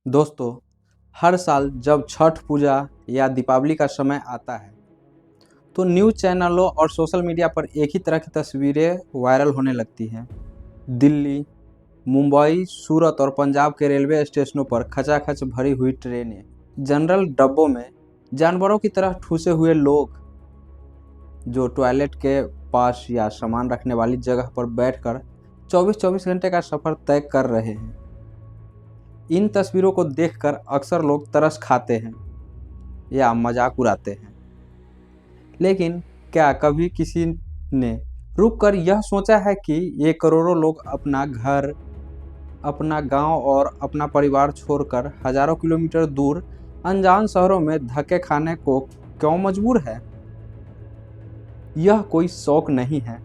दोस्तों, हर साल जब छठ पूजा या दीपावली का समय आता है तो न्यूज़ चैनलों और सोशल मीडिया पर एक ही तरह की तस्वीरें वायरल होने लगती हैं। दिल्ली, मुंबई, सूरत और पंजाब के रेलवे स्टेशनों पर खचाखच भरी हुई ट्रेनें, जनरल डब्बों में जानवरों की तरह ठूसे हुए लोग जो टॉयलेट के पास या सामान रखने वाली जगह पर बैठकर 24-24 घंटे का सफ़र तय कर रहे हैं। इन तस्वीरों को देखकर अक्सर लोग तरस खाते हैं या मजाक उड़ाते हैं। लेकिन क्या कभी किसी ने रुककर यह सोचा है कि ये करोड़ों लोग अपना घर, अपना गांव और अपना परिवार छोड़कर हजारों किलोमीटर दूर अनजान शहरों में धक्के खाने को क्यों मजबूर है? यह कोई शौक नहीं है।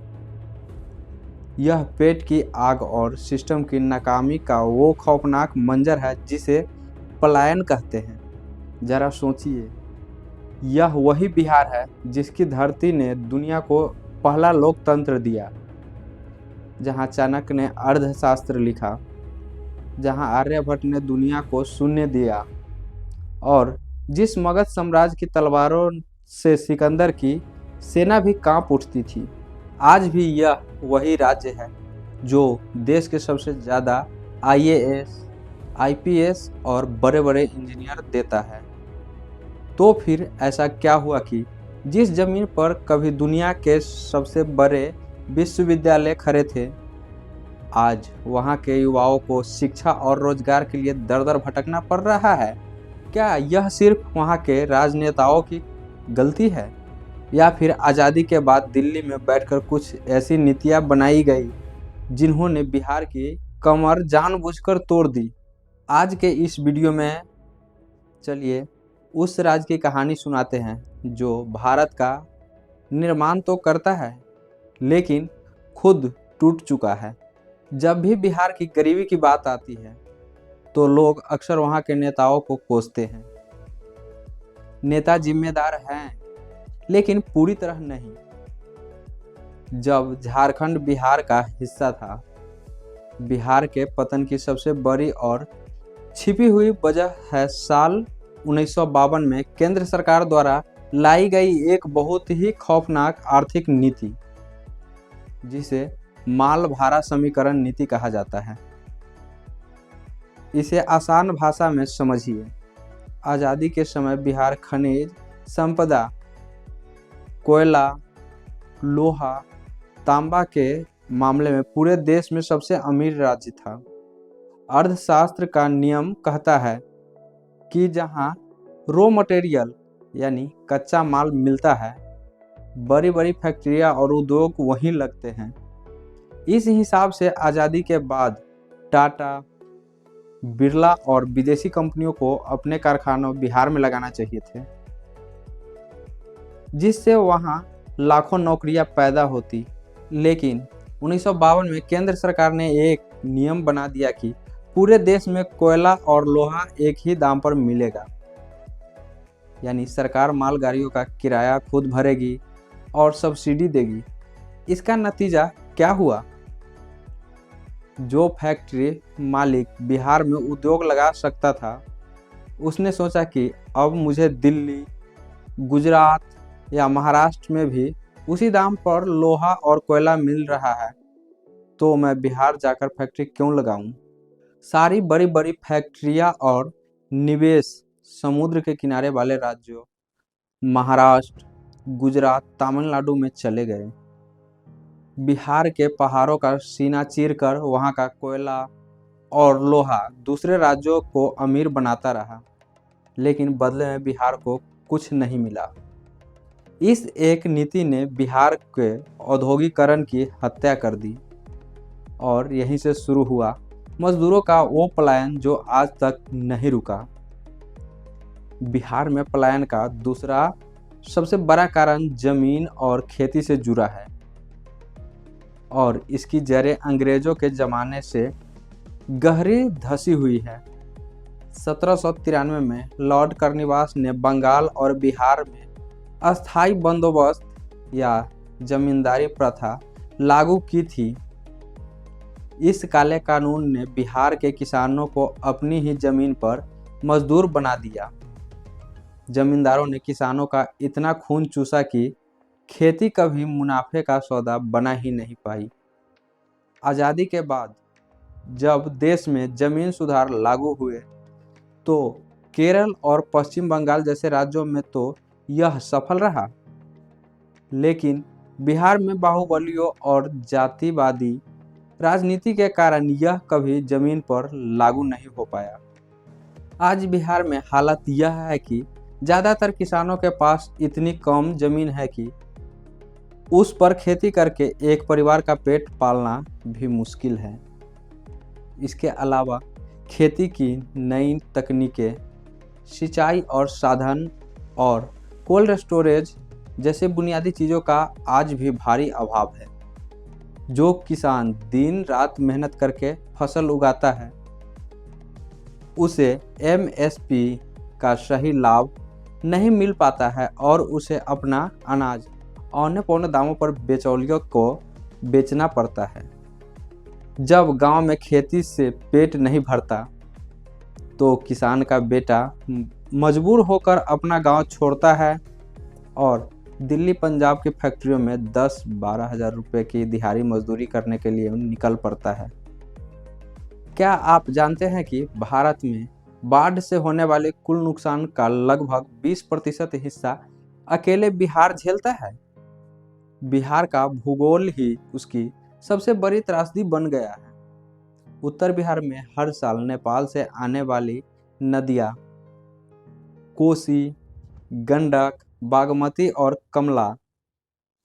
यह पेट की आग और सिस्टम की नाकामी का वो खौफनाक मंजर है जिसे पलायन कहते हैं। जरा सोचिए, यह वही बिहार है जिसकी धरती ने दुनिया को पहला लोकतंत्र दिया, जहां चाणक्य ने अर्थशास्त्र लिखा, जहां आर्यभट्ट ने दुनिया को शून्य दिया और जिस मगध साम्राज्य की तलवारों से सिकंदर की सेना भी कांप उठती थी। आज भी यह वही राज्य है जो देश के सबसे ज़्यादा आईएएस, आईपीएस और बड़े बड़े इंजीनियर देता है। तो फिर ऐसा क्या हुआ कि जिस जमीन पर कभी दुनिया के सबसे बड़े विश्वविद्यालय खड़े थे, आज वहाँ के युवाओं को शिक्षा और रोजगार के लिए दर दर भटकना पड़ रहा है? क्या यह सिर्फ वहाँ के राजनेताओं की गलती है, या फिर आज़ादी के बाद दिल्ली में बैठकर कुछ ऐसी नीतियाँ बनाई गई जिन्होंने बिहार की कमर जानबूझकर तोड़ दी? आज के इस वीडियो में चलिए उस राज्य की कहानी सुनाते हैं जो भारत का निर्माण तो करता है लेकिन खुद टूट चुका है। जब भी बिहार की गरीबी की बात आती है तो लोग अक्सर वहाँ के नेताओं को कोसते हैं। नेता जिम्मेदार हैं लेकिन पूरी तरह नहीं। जब झारखंड बिहार का हिस्सा था, बिहार के पतन की सबसे बड़ी और छिपी हुई वजह है साल 1952 में केंद्र सरकार द्वारा लाई गई एक बहुत ही खौफनाक आर्थिक नीति, जिसे माल भाड़ा समीकरण नीति कहा जाता है। इसे आसान भाषा में समझिए। आज़ादी के समय बिहार खनिज संपदा, कोयला, लोहा, तांबा के मामले में पूरे देश में सबसे अमीर राज्य था। अर्थशास्त्र का नियम कहता है कि जहां रॉ मटेरियल यानी कच्चा माल मिलता है, बड़ी बड़ी फैक्ट्रियां और उद्योग वहीं लगते हैं। इस हिसाब से आज़ादी के बाद टाटा, बिरला और विदेशी कंपनियों को अपने कारखानों बिहार में लगाना चाहिए थे, जिससे वहां लाखों नौकरियां पैदा होती। लेकिन 1952 में केंद्र सरकार ने एक नियम बना दिया कि पूरे देश में कोयला और लोहा एक ही दाम पर मिलेगा, यानी सरकार मालगाड़ियों का किराया खुद भरेगी और सब्सिडी देगी। इसका नतीजा क्या हुआ? जो फैक्ट्री मालिक बिहार में उद्योग लगा सकता था, उसने सोचा कि अब मुझे दिल्ली, गुजरात या महाराष्ट्र में भी उसी दाम पर लोहा और कोयला मिल रहा है, तो मैं बिहार जाकर फैक्ट्री क्यों लगाऊं? सारी बड़ी बड़ी फैक्ट्रियां और निवेश समुद्र के किनारे वाले राज्यों महाराष्ट्र, गुजरात, तमिलनाडु में चले गए। बिहार के पहाड़ों का सीना चीरकर वहां का कोयला और लोहा दूसरे राज्यों को अमीर बनाता रहा, लेकिन बदले में बिहार को कुछ नहीं मिला। इस एक नीति ने बिहार के औद्योगिकरण की हत्या कर दी और यहीं से शुरू हुआ मजदूरों का वो पलायन जो आज तक नहीं रुका। बिहार में पलायन का दूसरा सबसे बड़ा कारण जमीन और खेती से जुड़ा है और इसकी जड़ें अंग्रेजों के ज़माने से गहरी धसी हुई है। 1793 में लॉर्ड कर्नवालिस ने बंगाल और बिहार में अस्थाई बंदोबस्त या जमींदारी प्रथा लागू की थी। इस काले कानून ने बिहार के किसानों को अपनी ही जमीन पर मजदूर बना दिया। जमींदारों ने किसानों का इतना खून चूसा कि खेती कभी मुनाफे का सौदा बना ही नहीं पाई। आज़ादी के बाद जब देश में जमीन सुधार लागू हुए तो केरल और पश्चिम बंगाल जैसे राज्यों में तो यह सफल रहा, लेकिन बिहार में बाहुबलियों और जातिवादी राजनीति के कारण यह कभी जमीन पर लागू नहीं हो पाया। आज बिहार में हालत यह है कि ज़्यादातर किसानों के पास इतनी कम जमीन है कि उस पर खेती करके एक परिवार का पेट पालना भी मुश्किल है। इसके अलावा खेती की नई तकनीकें, सिंचाई और साधन और कोल्ड स्टोरेज जैसे बुनियादी चीज़ों का आज भी भारी अभाव है। जो किसान दिन रात मेहनत करके फसल उगाता है उसे एमएसपी का सही लाभ नहीं मिल पाता है और उसे अपना अनाज औने पौने दामों पर बिचौलियों को बेचना पड़ता है। जब गांव में खेती से पेट नहीं भरता तो किसान का बेटा मजबूर होकर अपना गांव छोड़ता है और दिल्ली पंजाब की फैक्ट्रियों में 10-12 हज़ार रुपये की दिहाड़ी मजदूरी करने के लिए निकल पड़ता है। क्या आप जानते हैं कि भारत में बाढ़ से होने वाले कुल नुकसान का लगभग 20% हिस्सा अकेले बिहार झेलता है? बिहार का भूगोल ही उसकी सबसे बड़ी त्रासदी बन गया है। उत्तर बिहार में हर साल नेपाल से आने वाली नदियाँ कोसी, गंडक, बागमती और कमला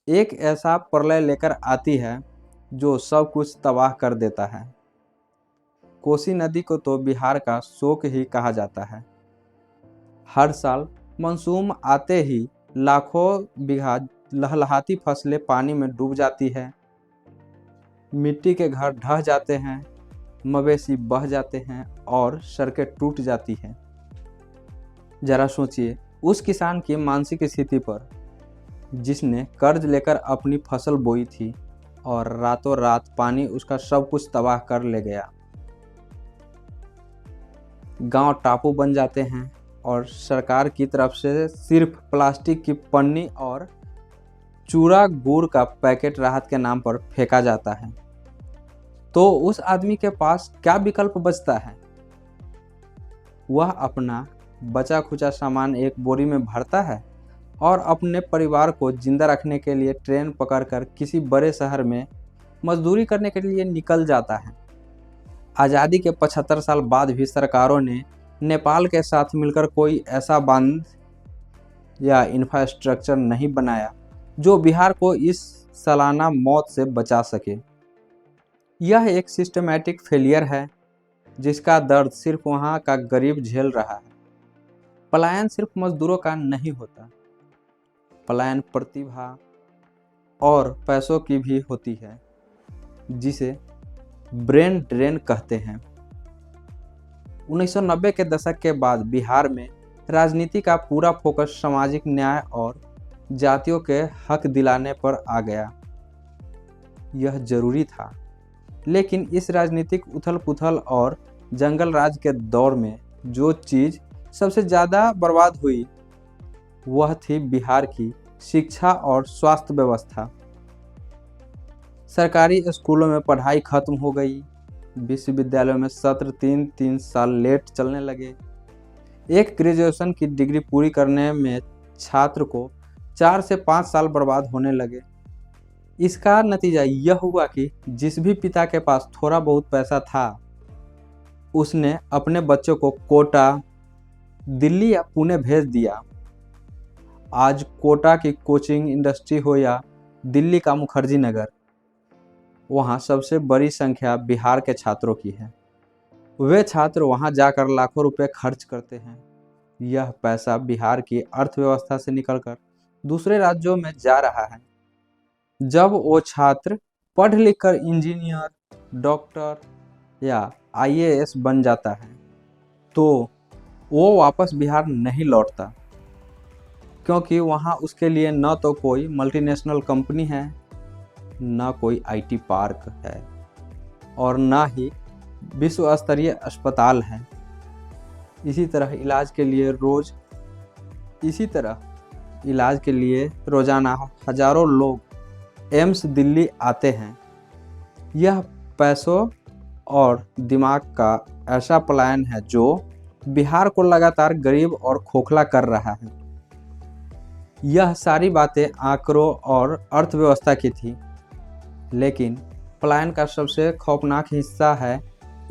एक ऐसा प्रलय लेकर आती है जो सब कुछ तबाह कर देता है। कोसी नदी को तो बिहार का शोक ही कहा जाता है। हर साल मानसून आते ही लाखों बीघा लहलहाती फसलें पानी में डूब जाती है, मिट्टी के घर ढह जाते हैं, मवेशी बह जाते हैं और सड़कें टूट जाती हैं। जरा सोचिए उस किसान की मानसिक स्थिति पर जिसने कर्ज लेकर अपनी फसल बोई थी और रातों रात पानी उसका सब कुछ तबाह कर ले गया। गांव टापू बन जाते हैं और सरकार की तरफ से सिर्फ प्लास्टिक की पन्नी और चूरा गुड़ का पैकेट राहत के नाम पर फेंका जाता है। तो उस आदमी के पास क्या विकल्प बचता है? वह अपना बचा खुचा सामान एक बोरी में भरता है और अपने परिवार को जिंदा रखने के लिए ट्रेन पकड़कर किसी बड़े शहर में मजदूरी करने के लिए निकल जाता है। आज़ादी के 75 साल बाद भी सरकारों ने नेपाल के साथ मिलकर कोई ऐसा बांध या इंफ्रास्ट्रक्चर नहीं बनाया जो बिहार को इस सालाना मौत से बचा सके। यह एक सिस्टमैटिक फेलियर है जिसका दर्द सिर्फ वहाँ का गरीब झेल रहा है। पलायन सिर्फ मजदूरों का नहीं होता, पलायन प्रतिभा और पैसों की भी होती है, जिसे ब्रेन ड्रेन कहते हैं। 1990 के दशक के बाद बिहार में राजनीति का पूरा फोकस सामाजिक न्याय और जातियों के हक दिलाने पर आ गया। यह जरूरी था, लेकिन इस राजनीतिक उथल पुथल और जंगल राज के दौर में जो चीज़ सबसे ज़्यादा बर्बाद हुई वह थी बिहार की शिक्षा और स्वास्थ्य व्यवस्था। सरकारी स्कूलों में पढ़ाई खत्म हो गई, विश्वविद्यालयों में सत्र 3-3 साल लेट चलने लगे। एक ग्रेजुएशन की डिग्री पूरी करने में छात्र को 4 से 5 साल बर्बाद होने लगे। इसका नतीजा यह हुआ कि जिस भी पिता के पास थोड़ा बहुत पैसा था उसने अपने बच्चों को कोटा, दिल्ली या पुणे भेज दिया। आज कोटा की कोचिंग इंडस्ट्री हो या दिल्ली का मुखर्जी नगर, वहाँ सबसे बड़ी संख्या बिहार के छात्रों की है। वे छात्र वहाँ जाकर लाखों रुपए खर्च करते हैं। यह पैसा बिहार की अर्थव्यवस्था से निकलकर दूसरे राज्यों में जा रहा है। जब वो छात्र पढ़ लिख कर इंजीनियर, डॉक्टर या आईएएस बन जाता है तो वो वापस बिहार नहीं लौटता, क्योंकि वहाँ उसके लिए न तो कोई मल्टीनेशनल कंपनी है, न कोई आईटी पार्क है और ना ही विश्व स्तरीय अस्पताल हैं। इसी तरह इलाज के लिए रोजाना हजारों लोग एम्स दिल्ली आते हैं। यह पैसों और दिमाग का ऐसा पलायन है जो बिहार को लगातार गरीब और खोखला कर रहा है। यह सारी बातें आंकड़ों और अर्थव्यवस्था की थी, लेकिन पलायन का सबसे खौफनाक हिस्सा है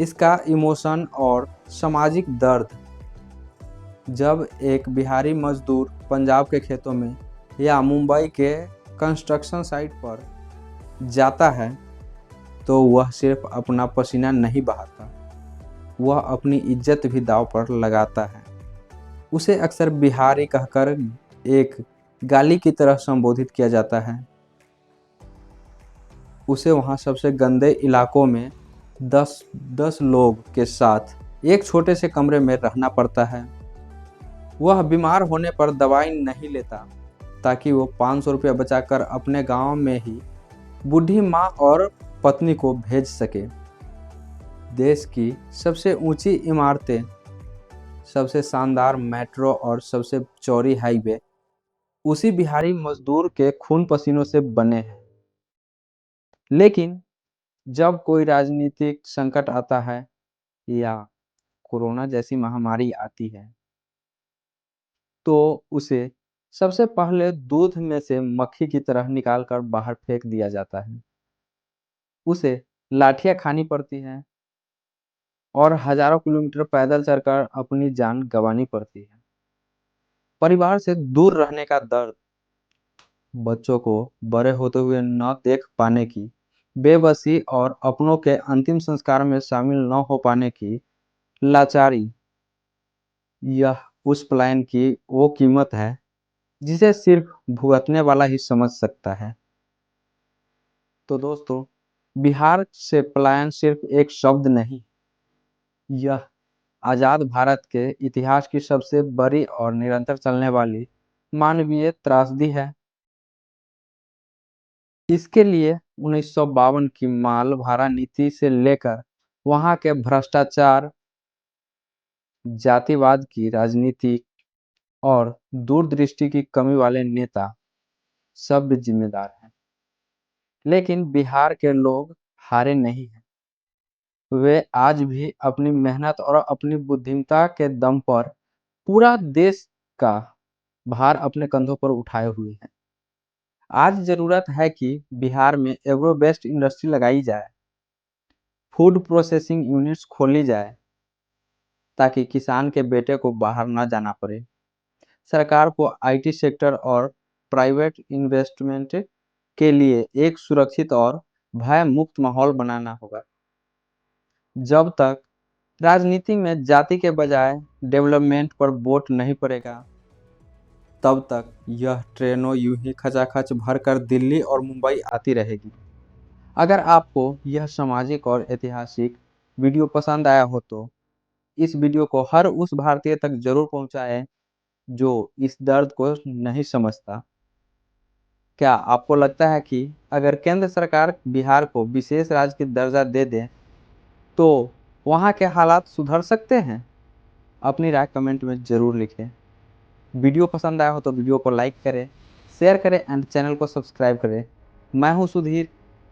इसका इमोशन और सामाजिक दर्द। जब एक बिहारी मजदूर पंजाब के खेतों में या मुंबई के कंस्ट्रक्शन साइट पर जाता है तो वह सिर्फ अपना पसीना नहीं बहाता, वह अपनी इज्जत भी दांव पर लगाता है। उसे अक्सर बिहारी कहकर एक गाली की तरह संबोधित किया जाता है। उसे वहाँ सबसे गंदे इलाकों में 10 लोग के साथ एक छोटे से कमरे में रहना पड़ता है। वह बीमार होने पर दवाई नहीं लेता ताकि वो 500 रुपया बचाकर अपने गांव में ही बूढ़ी माँ और पत्नी को भेज सके। देश की सबसे ऊंची इमारतें, सबसे शानदार मेट्रो और सबसे चौड़ी हाईवे उसी बिहारी मजदूर के खून पसीनों से बने हैं। लेकिन जब कोई राजनीतिक संकट आता है या कोरोना जैसी महामारी आती है तो उसे सबसे पहले दूध में से मक्खी की तरह निकालकर बाहर फेंक दिया जाता है। उसे लाठियां खानी पड़ती हैं और हजारों किलोमीटर पैदल चलकर अपनी जान गंवानी पड़ती है। परिवार से दूर रहने का दर्द, बच्चों को बड़े होते हुए न देख पाने की बेबसी और अपनों के अंतिम संस्कार में शामिल न हो पाने की लाचारी, यह उस पलायन की वो कीमत है जिसे सिर्फ भुगतने वाला ही समझ सकता है। तो दोस्तों, बिहार से पलायन सिर्फ एक शब्द नहीं, यह आजाद भारत के इतिहास की सबसे बड़ी और निरंतर चलने वाली मानवीय त्रासदी है। इसके लिए 1952 की माल भाड़ा नीति से लेकर वहां के भ्रष्टाचार, जातिवाद की राजनीति और दूरदृष्टि की कमी वाले नेता सब भी जिम्मेदार हैं। लेकिन बिहार के लोग हारे नहीं हैं। वे आज भी अपनी मेहनत और अपनी बुद्धिमत्ता के दम पर पूरा देश का भार अपने कंधों पर उठाए हुए हैं। आज जरूरत है कि बिहार में एग्रो बेस्ड इंडस्ट्री लगाई जाए, फूड प्रोसेसिंग यूनिट्स खोली जाए ताकि किसान के बेटे को बाहर न जाना पड़े। सरकार को आईटी सेक्टर और प्राइवेट इन्वेस्टमेंट के लिए एक सुरक्षित और भय मुक्त माहौल बनाना होगा। जब तक राजनीति में जाति के बजाय डेवलपमेंट पर वोट नहीं पड़ेगा, तब तक यह ट्रेनों यूं ही खचाखच भरकर दिल्ली और मुंबई आती रहेगी। अगर आपको यह सामाजिक और ऐतिहासिक वीडियो पसंद आया हो तो इस वीडियो को हर उस भारतीय तक जरूर पहुंचाएं जो इस दर्द को नहीं समझता। क्या आपको लगता है कि अगर केंद्र सरकार बिहार को विशेष राज्य की दर्जा दे दे तो वहाँ के हालात सुधर सकते हैं? अपनी राय कमेंट में ज़रूर लिखें। वीडियो पसंद आया हो तो वीडियो को लाइक करें, शेयर करें एंड चैनल को सब्सक्राइब करें। मैं हूं सुधीर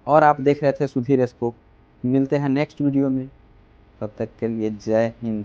और आप देख रहे थे सुधीर स्कोप। मिलते हैं नेक्स्ट वीडियो में, तब तक के लिए जय हिंद।